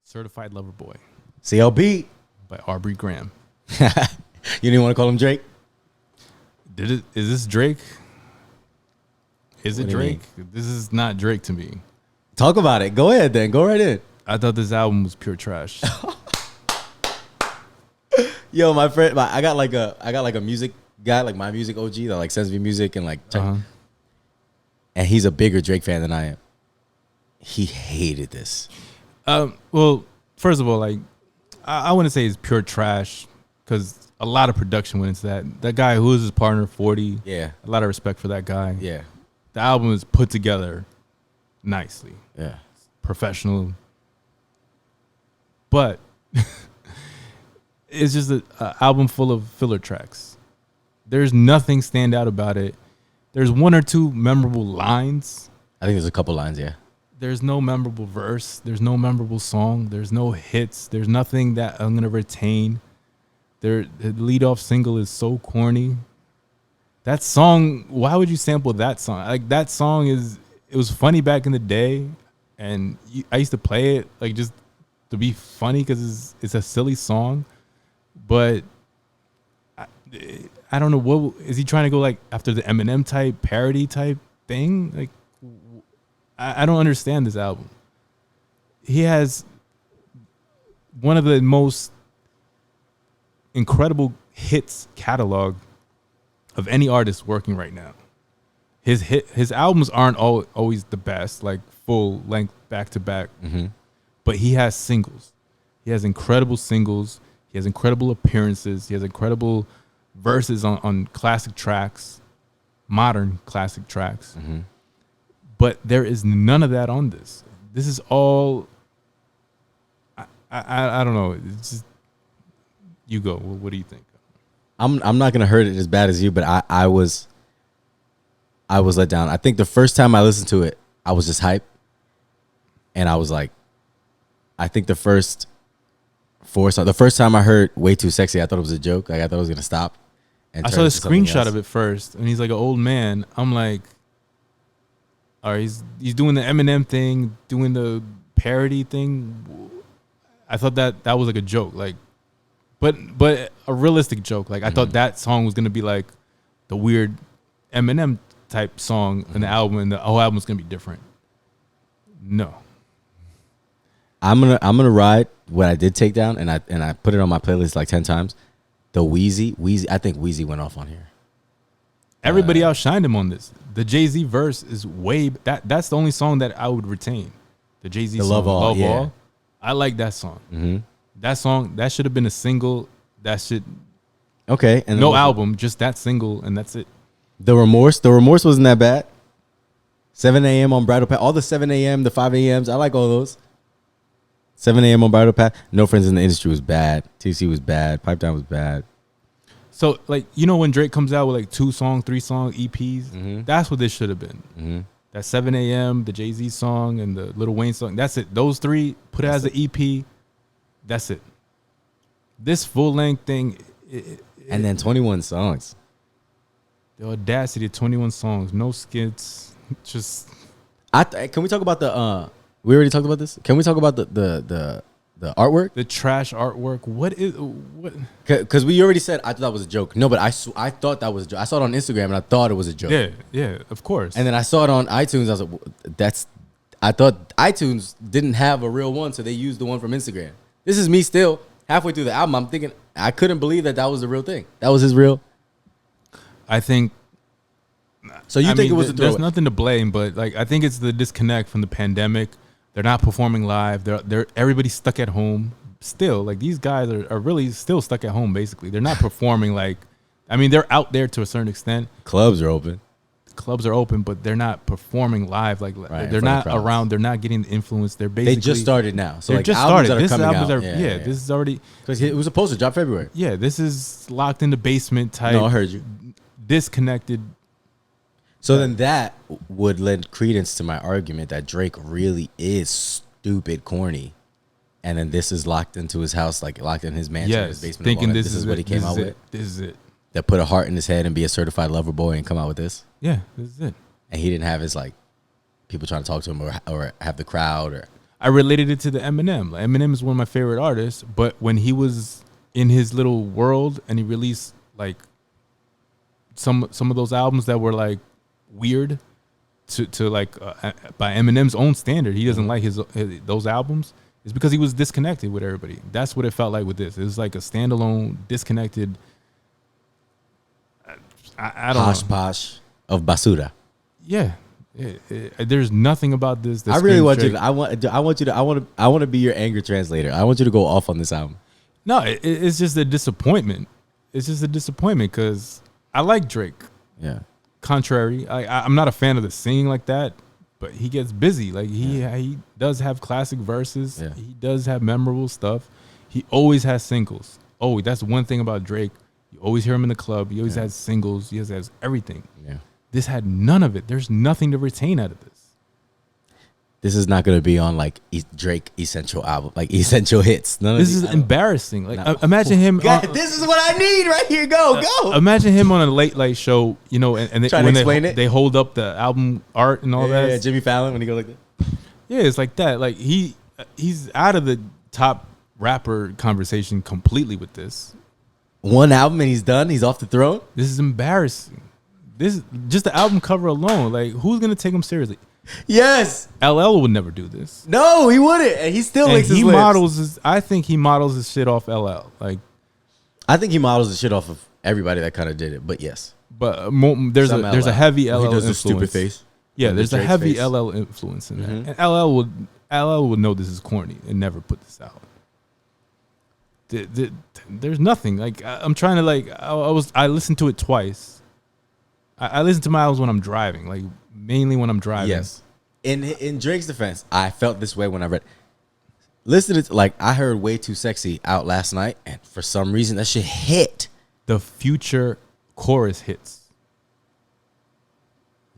Certified Lover Boy CLB. by Aubrey Graham. You didn't want to call him Drake? Is this Drake? Is it What do you Drake? This is not Drake to me. Talk about it. Go ahead then. Go right in. I thought this album was pure trash. Yo, my friend, I got like a music guy, like my music OG that like sends me music and like, and he's a bigger Drake fan than I am. He hated this. Well, first of all, like I wouldn't say it's pure trash because a lot of production went into that. That guy who is his partner, 40. Yeah. A lot of respect for that guy. Yeah. The album is put together nicely. Yeah. Professional. But it's just an album full of filler tracks. There's nothing stand out about it. There's one or two memorable lines. I think there's a couple lines, yeah. There's no memorable verse. There's no memorable song. There's no hits. There's nothing that I'm going to retain. The lead-off single is so corny. That song, why would you sample that song? Like, that song it was funny back in the day, and I used to play it, like, just to be funny because it's a silly song. But I don't know, what is he trying to go, like, after the Eminem type, parody type thing? Like, I don't understand this album. He has one of the most incredible hits catalog of any artist working right now. His albums aren't always the best, like full length back to back, but he has singles. He has incredible singles. He has incredible appearances. He has incredible verses on classic tracks, modern classic tracks. But there is none of that on this. This is all. I don't know. It's just, you go. What do you think? I'm not gonna hurt it as bad as you, but I was let down. I think the first time I listened to it, I was just hyped, and I was like, I think the first time I heard "Way Too Sexy," I thought it was a joke. Like, I thought it was gonna stop. And I saw the screenshot of it first, and he's like an old man. I'm like, all right, he's doing the Eminem thing, doing the parody thing. I thought that was like a joke, like, but a realistic joke. Like, I thought that song was gonna be like the weird Eminem type song in the album, and the whole album was gonna be different. No, I'm gonna ride what I did take down, and I put it on my playlist like 10 times. The Wheezy. I think Wheezy went off on here. Everybody outshined him on this. The Jay-Z verse is that's the only song that I would retain. The Jay-Z song, Love All. I like that song. That song, that should have been a single. That should okay, and no album, just that single, and that's it. The Remorse wasn't that bad. 7 a.m. on Bridal Path. All the 7 a.m., the 5 a.m.s, I like all those. 7 a.m. on Bridal Path. No Friends in the Industry was bad. TC was bad. Pipe Down was bad. So, like, you know when Drake comes out with like 2-song, 3-song EPs? That's what this should have been. That 7 a.m., the Jay-Z song, and the Lil Wayne song. That's it. Those three, put it as an EP. That's it. This full-length thing. And then 21 songs. The audacity of 21 songs. No skits. Just. Can we talk about the... we already talked about this? Can we talk about the artwork? The trash artwork. What? Because we already said I thought that was a joke. No, but I thought that was a joke. I saw it on Instagram and I thought it was a joke. Yeah, of course. And then I saw it on iTunes. I was like, I thought iTunes didn't have a real one, so they used the one from Instagram. This is me still halfway through the album. I'm thinking, I couldn't believe that was the real thing. That was his real. I think. So you think it was a throwaway? There's nothing to blame, but like, I think it's the disconnect from the pandemic. They're not performing live. They're everybody's stuck at home still. Like, these guys are really still stuck at home. Basically, they're not performing. Like, I mean, they're out there to a certain extent. Clubs are open. Clubs are open, but they're not performing live. Like, right, they're not around. They're not getting the influence. They're basically they just started now. So they're like just albums started. that are coming out. This is already because it was supposed to drop February. Yeah, this is locked in the basement type. No, I heard you. Disconnected. So then that would lend credence to my argument that Drake really is stupid corny, and then this is locked into his house, like locked in his mansion, his basement. Thinking this is what he came out with. This is it. That put a heart in his head and be a certified lover boy and come out with this. Yeah, this is it. And he didn't have his like people trying to talk to him or have the crowd or. I related it to the Eminem. Like, Eminem is one of my favorite artists, but when he was in his little world and he released like some of those albums that were like weird to like by Eminem's own standard, he doesn't like his those albums. It's because he was disconnected with everybody. That's what it felt like with this. It was like a standalone, disconnected. I don't know. Posh of basura. Yeah. There's nothing about this. That I really want Drake. you. I want to be your anger translator. I want you to go off on this album. No, it's just a disappointment. It's just a disappointment because I like Drake. Yeah. Contrary, I'm not a fan of the singing like that, but he gets busy. Like he does have classic verses. Yeah. He does have memorable stuff. He always has singles. Oh, that's one thing about Drake. You always hear him in the club. He always has singles. He always has everything. Yeah. This had none of it. There's nothing to retain out of this. This is not going to be on like Drake essential album, like essential hits. This is embarrassing. Like imagine him. God, this is what I need right here. Go. Imagine him on a late night show, you know, and Trying to explain it. They hold up the album art and all that. Yeah, Jimmy Fallon when he goes like that. Yeah, it's like that. Like he's out of the top rapper conversation completely with this. One album and he's done. He's off the throne. This is embarrassing. This just the album cover alone. Like who's gonna take him seriously? Yes. LL would never do this. No, he wouldn't, and he still licks his lips. I think he models his shit off LL. Like, I think he models the shit off of everybody that kind of did it. But yes, but there's a heavy LL he does influence. the stupid face. Yeah, there's a heavy face. LL influence in that. And LL would know this is corny and never put this out. There's nothing. Like I'm trying to like I listened to it twice. I listen to my albums when I'm driving, like mainly when I'm driving. Yes. In Drake's defense, I felt this way when I read. Listen to like I heard "Way Too Sexy" out last night, and for some reason that shit hit. The Future chorus hits.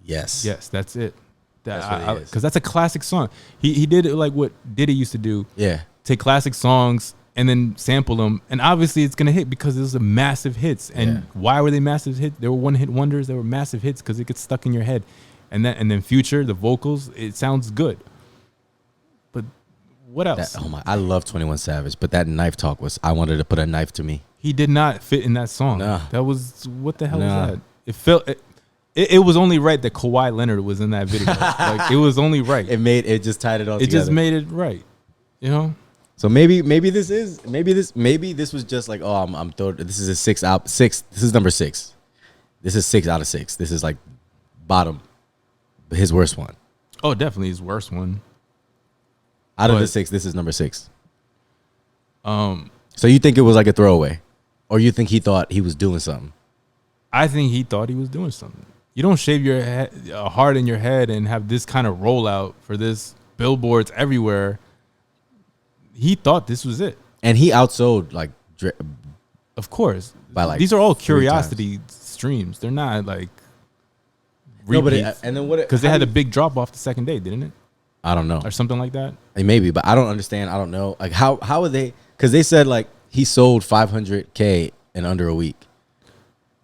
Yes. Yes, that's it. That's Because that's a classic song. He did it like what Diddy used to do. Yeah. Take classic songs and then sample them, and obviously it's gonna hit because those are massive hits. And why were they massive hits? They were one-hit wonders. They were massive hits because it gets stuck in your head. And then Future, the vocals, it sounds good. But what else? I love 21 Savage, but that knife talk was I wanted to put a knife to me. He did not fit in that song. Nah. That was what the hell was that? It felt it was only right that Kawhi Leonard was in that video. Like it was only right. It just tied it all together. It just made it right. You know? So maybe this was just like, oh, I'm throwing. This is a 6 out 6. This is number 6. This is 6 out of 6. This is like bottom, his worst one. Oh, definitely his worst one. Out of the 6, this is number 6. So you think it was like a throwaway, or you think he thought he was doing something? I think he thought he was doing something. You don't shave your head, a heart in your head and have this kind of rollout for this billboards everywhere. He thought this was it, and he outsold like, of course. By like these are all curiosity streams. They're not like repeats. No, and then what? Because they had a big drop off the second day, didn't it? I don't know, or something like that. Maybe, but I don't understand. I don't know. Like how are they? Because they said like he sold 500K in under a week.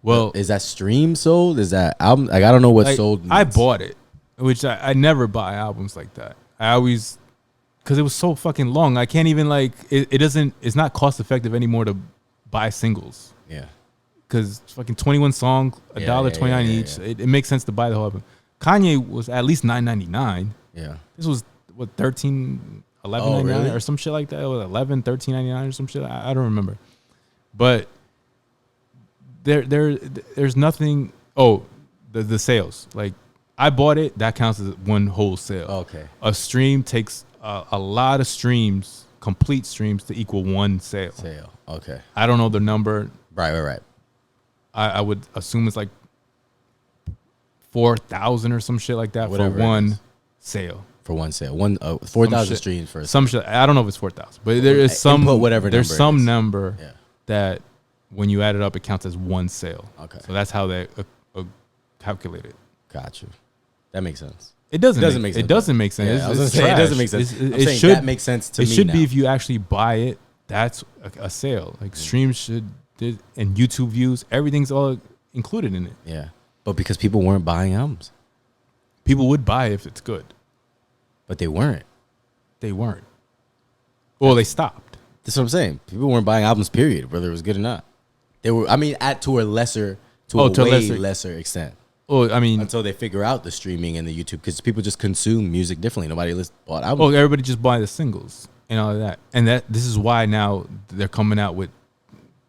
Well, is that stream sold? Is that album? Like I don't know what sold means. I bought it, which I never buy albums like that. I always, because it was so fucking long. I can't even like it doesn't. It's not cost effective anymore to buy singles. Yeah. Because fucking 21 songs, $1.29 each. Yeah. It makes sense to buy the whole album. Kanye was at least $9.99. Yeah. This was what $11.99 really? Or some shit like that. It was $13.99 or some shit. I don't remember. But there's nothing. Oh, the sales. Like I bought it. That counts as one whole sale. Okay. A stream takes a lot of streams, complete streams, to equal one sale. Okay. I don't know the number. Right. I would assume it's like 4,000 or some shit like that. Whatever for one sale. For one sale, 4,000 streams for some shit. I don't know if it's 4,000, but there is some whatever. There's some number that when you add it up, it counts as one sale. Okay, so that's how they calculate it. Got you. That makes sense. It doesn't make sense. It doesn't make sense. Yeah, it doesn't make sense. It should that makes sense to me. It should be if you actually buy it. That's a sale. Like streams should and YouTube views, everything's all included in it. Yeah, but because people weren't buying albums, people would buy if it's good. But they weren't. They weren't. Well, they stopped. That's what I'm saying. People weren't buying albums, period, whether it was good or not. They were, I mean, to a lesser extent. Well, I mean, Until they figure out the streaming and the YouTube, because people just consume music differently. Nobody bought albums. oh, everybody just buy the singles and all of that. And this is why now they're coming out with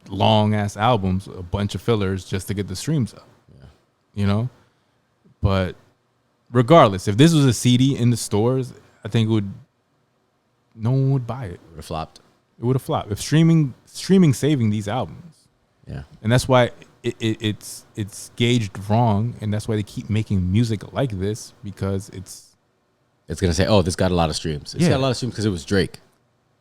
long ass albums, a bunch of fillers just to get the streams up. Yeah. You know? But regardless, if this was a CD in the stores, I think no one would buy it. It would have flopped. It would have flopped. If streaming saving these albums. Yeah. And that's why it's gauged wrong, and that's why they keep making music like this, because it's gonna say, oh, this got a lot of streams. It's got a lot of streams because it was Drake.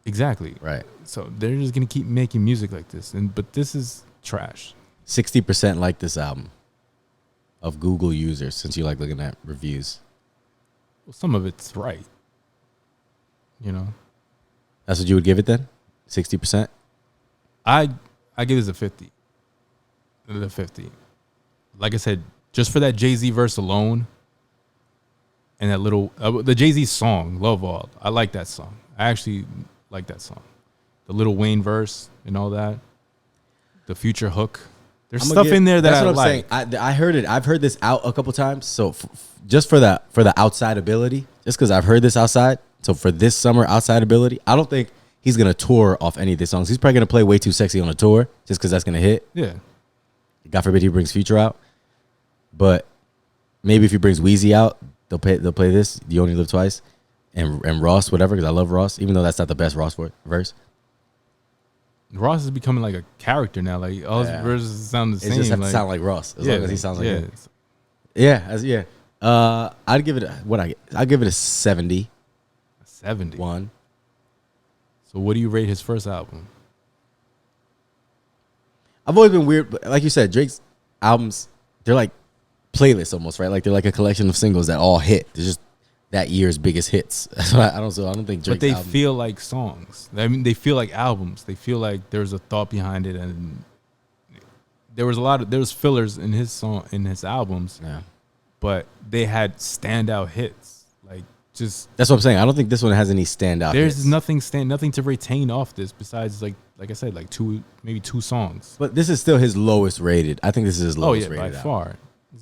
Exactly. Right. So they're just gonna keep making music like this, but this is trash. 60% like this album of Google users, since you like looking at reviews. Well, some of it's right. You know. That's what you would give it then? 60%? I give this a 50. The 50. Like I said, just for that Jay-Z verse alone, and that little the Jay-Z song, Love All. I like that song. I actually like that song. The Lil Wayne verse and all that. The Future hook. There's stuff in there that I like. Saying. I heard it. I've heard this out a couple times. So just for the outside ability, just because I've heard this outside. So for this summer outside ability, I don't think he's gonna tour off any of these songs. He's probably gonna play Way Too Sexy on a tour, just because that's gonna hit. Yeah. God forbid he brings Future out, but maybe if he brings Weezy out, they'll play this. You Only Live Twice, and Ross, whatever. Because I love Ross, even though that's not the best Ross verse. Ross is becoming like a character now. Like all his verses sound the same. It just have to like, sound like Ross as long as he sounds like him. Yeah. I'd give it I'd give it a 70. 70. One. So what do you rate his first album? I've always been weird, but like you said, Drake's albums, they're like playlists almost, right? Like they're like a collection of singles that all hit. They're just that year's biggest hits. That's what I don't think Drake's But they album, feel like songs. I mean, they feel like albums. They feel like there's a thought behind it, and there was fillers in his albums. Yeah. But they had standout hits. Like just that's what I'm saying. I don't think this one has any standout. There's hits. nothing to retain off this besides like I said, like maybe two songs. But this is still his lowest rated. I think this is his lowest rated. By far.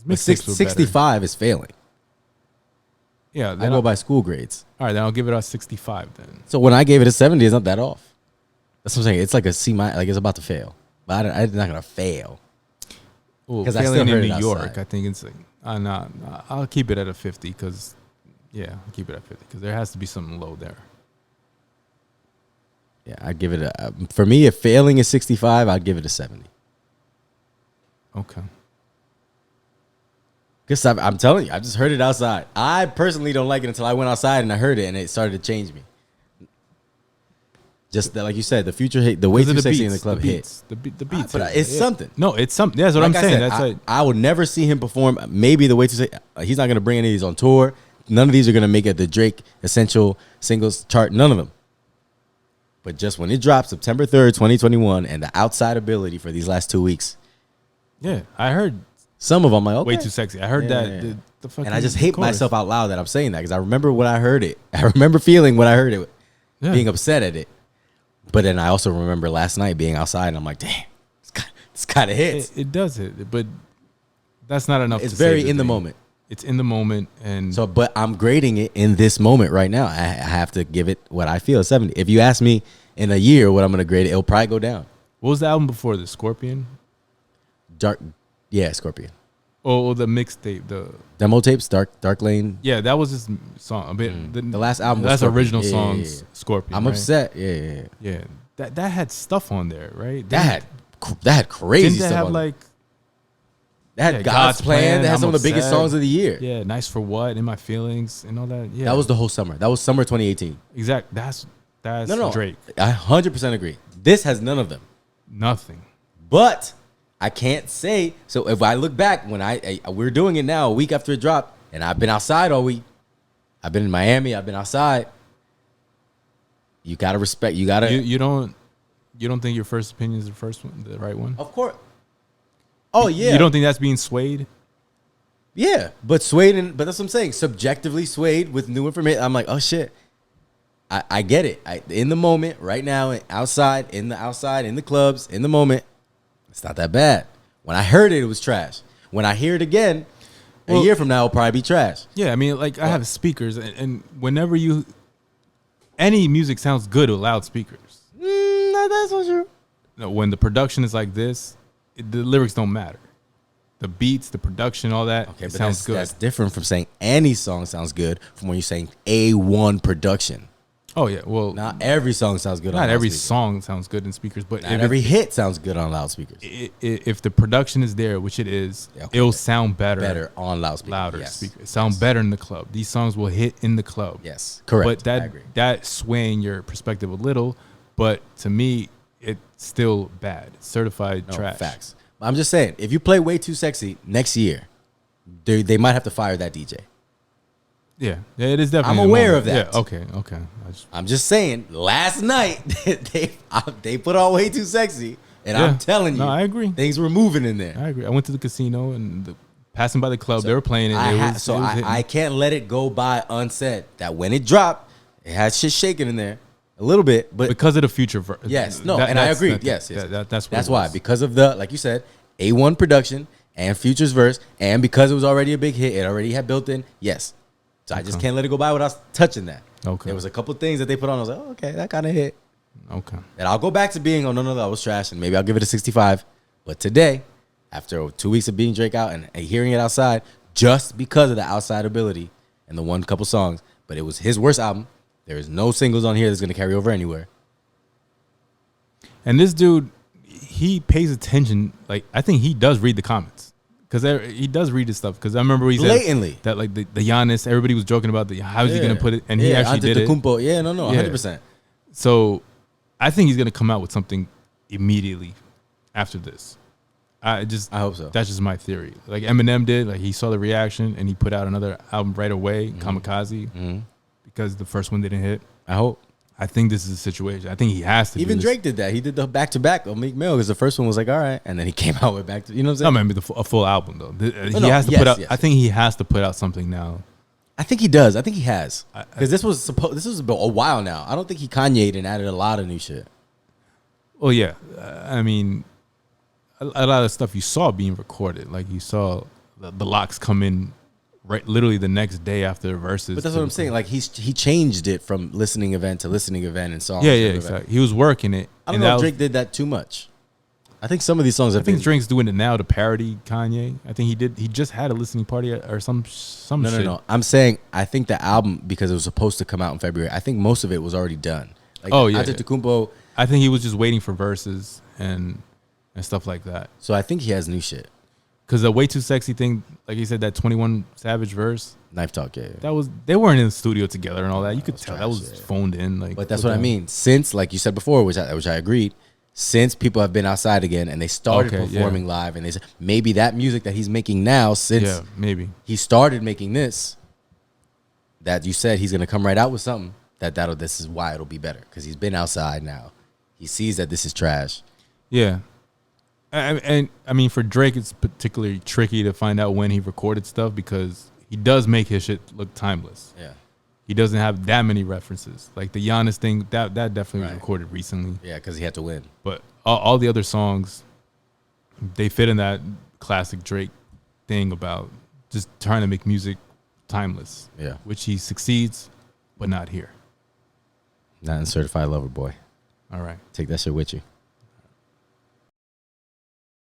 But 65 is failing. Yeah, I go by school grades. All right, then I'll give it a 65 then. So when I gave it a 70, it's not that off. That's what I'm saying. It's like a C-, like it's about to fail. But I'm not gonna fail. Because I still heard in New York, I think it's like I'll keep it at a 50 because I'll keep it at 50 because there has to be something low there. Yeah, I'd give it for me, if failing is 65, I'd give it a 70. Okay. Because I'm telling you, I just heard it outside. I personally don't like it until I went outside and I heard it and it started to change me. Just that, like you said, the Future hit, the Way Too Sexy in the Club hit. The beats. But it's something. No, it's something. That's what I'm saying. I would never see him perform. Maybe the Way Too Sexy. He's not going to bring any of these on tour. None of these are going to make it the Drake Essential Singles chart. None of them. But just when it drops September 3rd, 2021, and the outside ability for these last 2 weeks. Yeah, I heard some of them. Like, okay. Way Too Sexy. I heard that. The fucking and I just hate myself out loud that I'm saying that because I remember when I heard it. I remember feeling when I heard it, being upset at it. But then I also remember last night being outside and I'm like, damn, it's kind of hits. It does hit, but that's not enough. It's very in the moment. It's in the moment, and so. But I'm grading it in this moment right now. I have to give it what I feel 70. If you ask me in a year what I'm gonna grade it, it'll probably go down. What was the album before this? Scorpion. Scorpion. Oh, the mixtape, the demo tapes, Dark Lane. Yeah, that was his song. A bit. The last album. That's Scorpion. Original songs. Scorpion. I'm upset. Yeah. That had stuff on there, right? That had crazy didn't stuff. Have on like. That had God's Plan. That had some of the biggest songs of the year. Yeah, Nice for What, In My Feelings, and all that. Yeah, that was the whole summer. That was summer 2018. Exactly. That's Drake. I 100% agree. This has none of them. Nothing. But I can't say. So if I look back when we're doing it now a week after it dropped, and I've been outside all week. I've been in Miami. I've been outside. You gotta respect. You gotta. You don't think your first opinion is the right one? Of course. Oh yeah. You don't think that's being swayed? Yeah, but swayed, but that's what I'm saying. Subjectively swayed with new information. I'm like, oh shit. I get it. In the moment, right now, outside, in the clubs, in the moment, it's not that bad. When I heard it, it was trash. When I hear it again, a year from now, it'll probably be trash. Yeah, I mean, like I have speakers, and whenever any music sounds good with loudspeakers. That's not true. No, when the production is like this, the lyrics don't matter. The beats, the production, all that, Okay, but sounds good. That's different from saying any song sounds good from when you're saying A1 production. Oh yeah, well, Not every song sounds good. not on every loudspeakers. song sounds good in speakers, but Not every hit sounds good on loudspeakers. if the production is there, which it is, it'll sound better on loudspeakers. louder Yes. speakers. Sound better in the club. These songs will hit in the club. Yes, correct. But I agree. that swaying your perspective a little, but to me, it's still bad. It's certified No, trash. facts. I'm just saying, if you play Way Too Sexy next year, they might have to fire that DJ. Yeah, it is definitely. I'm the aware moment. of that. Yeah, okay. I'm just saying, last night they put on Way Too Sexy, and I'm telling you, No, I agree. things were moving in there. I agree. I went to the casino and passing by the club, they were playing it. I can't let it go by unsaid that when it dropped, it had shit shaking in there a little bit, but because of the future. yes, no, and I agree. Yes, that's why, because of the, like you said, A1 production and Future's verse, and because it was already a big hit, it already had built in. Yes, so I just can't let it go by without touching that. Okay, there was a couple things that they put on. I was like, oh, okay, that kind of hit. Okay, And I'll go back to being, oh no, that was trash, and maybe I'll give it a 65. But today, after 2 weeks of being Drake out and hearing it outside, just because of the outside ability and the one couple songs, but it was his worst album. There is no singles on here that's going to carry over anywhere. and this dude, he pays attention. Like, I think he does read the comments because he does read this stuff. Because I remember he said Blatantly. that like the Giannis, everybody was joking about how is he gonna put it, and he actually did it. Yeah, no, 100%. So I think he's gonna come out with something immediately after this. I hope so. That's just my theory. Like Eminem did, like he saw the reaction and he put out another album right away, Kamikaze, because the first one didn't hit. I hope. I think this is a situation. I think he has to. Even do this. Drake did that. He did the back-to-back on Meek Mill because the first one was like, all right. And then he came out with back to, you know what I'm saying? I mean, a full album though. He has to put out. I think he has to put out something now. I think he does. I think he has. Because this was a while now. I don't think he Kanye'd and added a lot of new shit. Well, yeah. I mean, a lot of stuff you saw being recorded. Like you saw the locks come in right, literally the next day after the verses. But that's what I'm saying. Like he changed it from listening event to listening event and songs. Yeah, exactly. He was working it. I don't know if Drake did that too much. I think some of these songs. I think Drake's doing it now to parody Kanye. I think he did. He just had a listening party or some shit. No. I'm saying I think the album, because it was supposed to come out in February, I think most of it was already done. Like, Antetokounmpo. I think he was just waiting for verses and stuff like that. So I think he has new shit. Because the Way Too Sexy thing, like you said, that 21 Savage verse. Knife Talk, yeah. They weren't in the studio together and all that. You could tell trash, that was phoned in. Like, but that's what I mean. Since, like you said before, which I agreed, since people have been outside again and they started performing live, and they said maybe that music that he's making now, since maybe he started making this, that you said he's gonna come right out with something this is why it'll be better, because he's been outside now. He sees that this is trash. Yeah. And I mean, for Drake, it's particularly tricky to find out when he recorded stuff because he does make his shit look timeless. Yeah. He doesn't have that many references. Like the Giannis thing, that definitely was recorded recently. Yeah, because he had to win. But all the other songs, they fit in that classic Drake thing about just trying to make music timeless. Yeah. Which he succeeds, but not here. Not in Certified Lover Boy. All right. Take that shit with you.